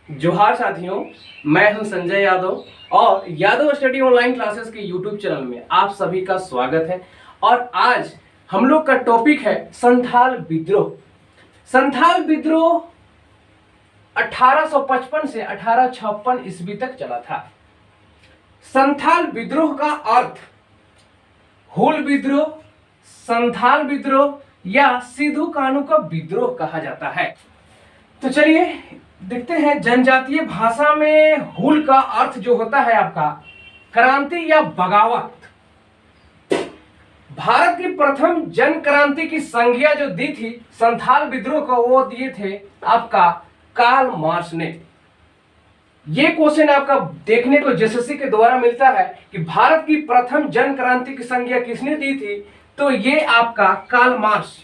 जोहार साथियों, मैं हूं संजय यादव और यादव स्टडी ऑनलाइन क्लासेस के यूट्यूब चैनल में आप सभी का स्वागत है। और आज हम लोग का टॉपिक है संथाल विद्रोह। संथाल विद्रोह 1855 से 1856 ईस्वी तक चला था। संथाल विद्रोह का अर्थ हुल विद्रोह, संथाल विद्रोह या सिद्धू कान्हू का विद्रोह कहा जाता है। तो चलिए देखते हैं। जनजातीय भाषा में हुल का अर्थ जो होता है आपका क्रांति या बगावत। भारत की प्रथम जन क्रांति की संज्ञा जो दी थी संथाल विद्रोह को, वो दिए थे आपका कार्ल मार्क्स ने। ये क्वेश्चन आपका देखने को एसएससी के द्वारा मिलता है कि भारत की प्रथम जन क्रांति की संज्ञा किसने दी थी, तो ये आपका कार्ल मार्क्स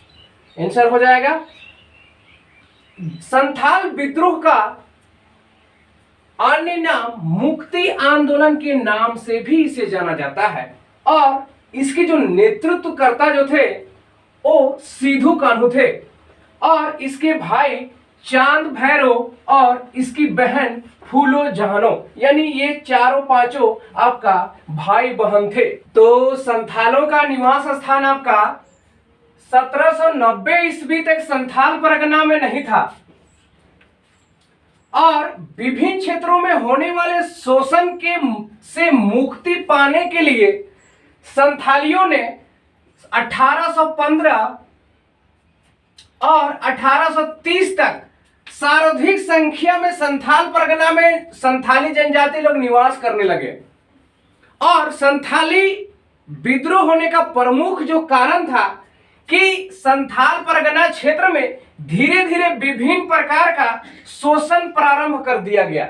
आंसर हो जाएगा। संथाल विद्रोह का अन्य नाम मुक्ति आंदोलन के नाम से भी इसे जाना जाता है और इसके जो नेतृत्वकर्ता जो थे वो सिद्धू कान्हू थे और इसके भाई चांद भैरव और इसकी बहन फूलो जहानो, यानी ये चारों पांचों आपका भाई बहन थे। तो संथालों का निवास स्थान आपका 1790 ईस्वी तक संथाल परगना में नहीं था और विभिन्न क्षेत्रों में होने वाले शोषण के से मुक्ति पाने के लिए संथालियों ने 1815 और 1830 तक सर्वाधिक संख्या में संथाल परगना में संथाली जनजाति लोग निवास करने लगे। और संथाली विद्रोह होने का प्रमुख जो कारण था कि संथाल परगना क्षेत्र में धीरे धीरे विभिन्न प्रकार का शोषण प्रारंभ कर दिया गया।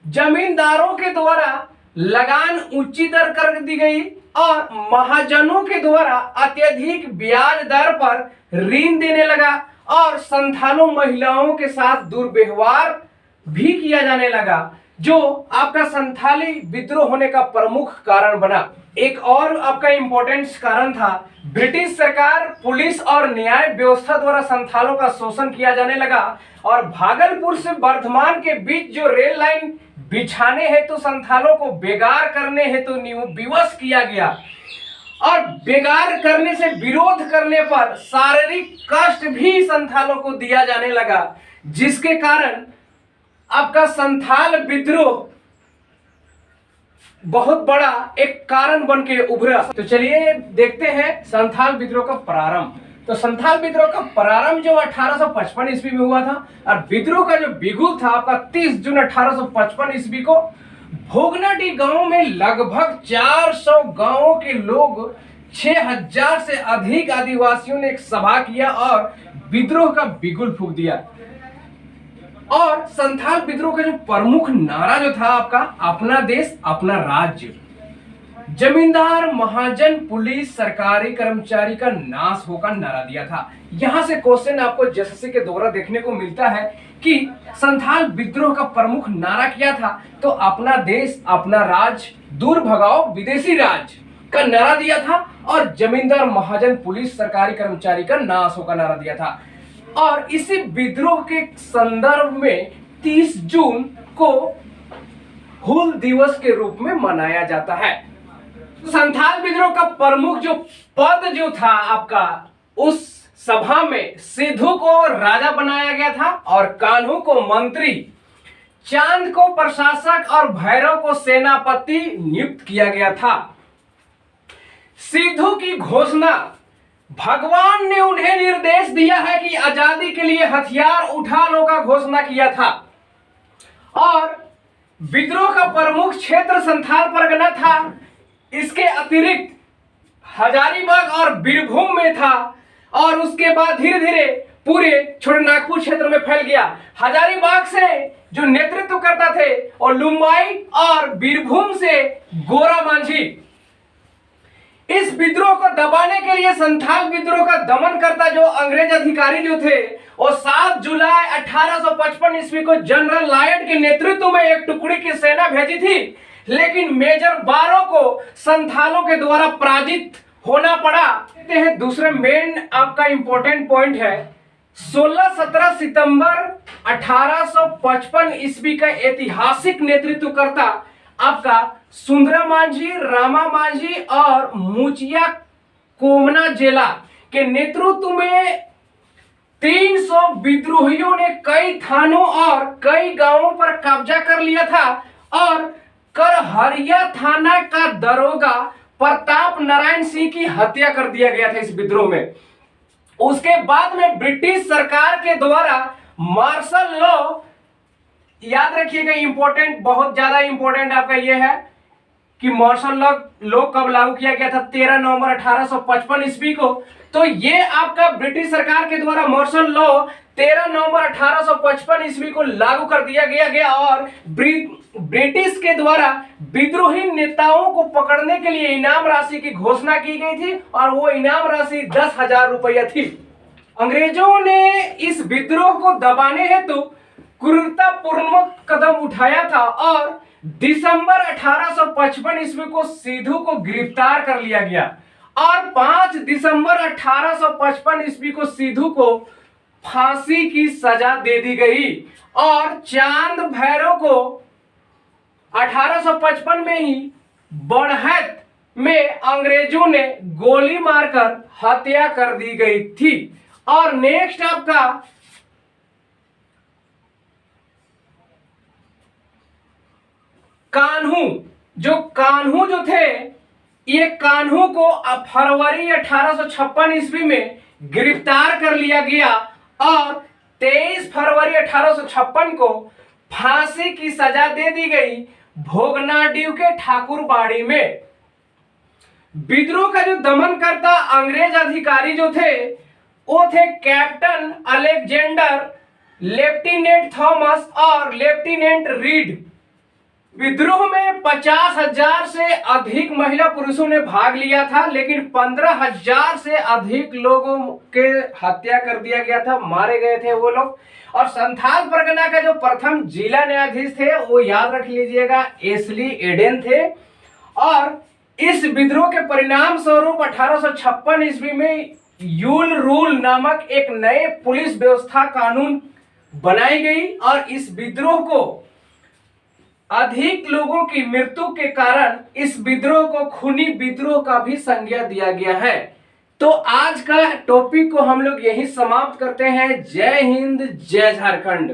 जमींदारों के द्वारा लगान ऊंची दर कर दी गई और महाजनों के द्वारा अत्यधिक ब्याज दर पर ऋण देने लगा और संथालों महिलाओं के साथ दुर्व्यवहार भी किया जाने लगा, जो आपका संथाली विद्रोह होने का प्रमुख कारण बना। एक और आपका इंपॉर्टेंट कारण था ब्रिटिश सरकार, पुलिस और न्याय व्यवस्था द्वारा संथालों का शोषण किया जाने लगा और भागलपुर से वर्धमान के बीच जो रेल लाइन बिछाने हेतु तो संथालों को बेगार करने हेतु तो विवश किया गया और बेगार करने से विरोध करने पर शारीरिक कष्ट भी संथालों को दिया जाने लगा, जिसके कारण आपका संथाल विद्रोह बहुत बड़ा एक कारण बन के उभरा। तो चलिए देखते हैं संथाल विद्रोह का प्रारंभ। तो संथाल विद्रोह का प्रारंभ जो 1855 ईस्वी में हुआ था और विद्रोह का जो बिगुल था आपका 30 जून 1855 ईस्वी को भोगनाडी गांव में लगभग 400 गांवों के लोग 6000 से अधिक आदिवासियों ने एक सभा किया और विद्रोह का बिगुल फूंक दिया। और संथाल विद्रोह का जो प्रमुख नारा जो था आपका अपना देश अपना राज्य। जमींदार, महाजन, पुलिस, सरकारी कर्मचारी का नाश होकर नारा दिया था। यहां से क्वेश्चन आपको एसएससी के द्वारा देखने को मिलता है कि संथाल विद्रोह का प्रमुख नारा क्या था, तो अपना देश अपना राज, दूर भगाओ विदेशी राज का नारा दिया था और जमींदार, महाजन, पुलिस, सरकारी कर्मचारी का नाश होकर नारा दिया था। और इसी विद्रोह के संदर्भ में 30 जून को हुल दिवस के रूप में मनाया जाता है। संथाल विद्रोह का प्रमुख जो पद जो था आपका, उस सभा में सिद्धू को राजा बनाया गया था और कान्हू को मंत्री, चांद को प्रशासक और भैरव को सेनापति नियुक्त किया गया था। सिद्धू की घोषणा, भगवान ने उन्हें निर्देश दिया है कि आजादी के लिए हथियार उठा लो का घोषणा किया था। और विद्रोह का प्रमुख क्षेत्र संथाल परगना था। इसके अतिरिक्त हजारीबाग और बीरभूम में था और उसके बाद धीरे धीरे पूरे छोटानागपुर क्षेत्र में फैल गया। हजारीबाग से जो नेतृत्व करता थे और लुम्बाई और बीरभूम से गोरा मांझी। इस विद्रोह को दबाने के लिए संथाल विद्रोह का दमन करता जो अंग्रेज अधिकारी जो थे वो 7 जुलाई 1855 ईस्वी को जनरल लायड के नेतृत्व में एक टुकड़ी की सेना भेजी थी, लेकिन मेजर बारो को संथालों के द्वारा पराजित होना पड़ा। दूसरा मेन आपका इंपॉर्टेंट पॉइंट है 16-17 सितंबर 1855 ईस्वी का ऐतिहासिक नेतृत्वकर्ता आपका सुंदरा मांझी, रामा मांझी और मुचिया कोमना जेला के नेतृत्व में 300 विद्रोहियों ने कई थानों और कई गांवों पर कब्जा कर लिया था और करहरिया थाना का दरोगा प्रताप नारायण सिंह की हत्या कर दिया गया था इस विद्रोह में। उसके बाद में ब्रिटिश सरकार के द्वारा मार्शल लॉ, याद रखिएगा इंपॉर्टेंट, बहुत ज्यादा इंपॉर्टेंट आपका यह है कि मार्शल लॉ कब लागू किया गया था, 13 नवंबर 1855 ईस्वी को। तो ये आपका ब्रिटिश सरकार के द्वारा मार्शल लॉ 13 नवंबर 1855 ईस्वी को लागू कर दिया गया और ब्रिटिश के द्वारा विद्रोही नेताओं को पकड़ने के लिए इनाम राशि की घोषणा की गई थी और वो इनाम राशि 10,000 रुपया थी। अंग्रेजों ने इस विद्रोह को दबाने हेतु क्रूरतापूर्ण कदम उठाया था और दिसंबर 1855 ईस्वी को सिद्धू को गिरफ्तार कर लिया गया और 5 दिसंबर 1855 ईस्वी को सिद्धू को फांसी की सजा दे दी गई और चांद भैरव को 1855 में ही बढ़त में अंग्रेजों ने गोली मारकर हत्या कर दी गई थी। और नेक्स्ट आपका कान्हू जो थे, ये कान्हू को फरवरी 1856 ईस्वी में गिरफ्तार कर लिया गया और 23 फरवरी 1856 को फांसी की सजा दे दी गई भोगनाडीह के ठाकुरबाड़ी में। विद्रोह का जो दमन करता अंग्रेज अधिकारी जो थे वो थे कैप्टन अलेक्जेंडर, लेफ्टिनेंट थॉमस और लेफ्टिनेंट रीड। विद्रोह में 50,000 से अधिक महिला पुरुषों ने भाग लिया था, लेकिन 15,000 से अधिक लोगों के हत्या कर दिया गया था, मारे गए थे वो लोग। और संथाल परगना का जो प्रथम जिला न्यायाधीश थे वो याद रख लीजिएगा एसली एडेन थे। और इस विद्रोह के परिणाम स्वरूप 1856 ईस्वी में यूल रूल नामक एक नए पुलिस व्यवस्था कानून बनाई गई और इस विद्रोह को अधिक लोगों की मृत्यु के कारण इस विद्रोह को खूनी विद्रोह का भी संज्ञा दिया गया है। तो आज का टॉपिक को हम लोग यही समाप्त करते हैं। जय हिंद, जय झारखंड।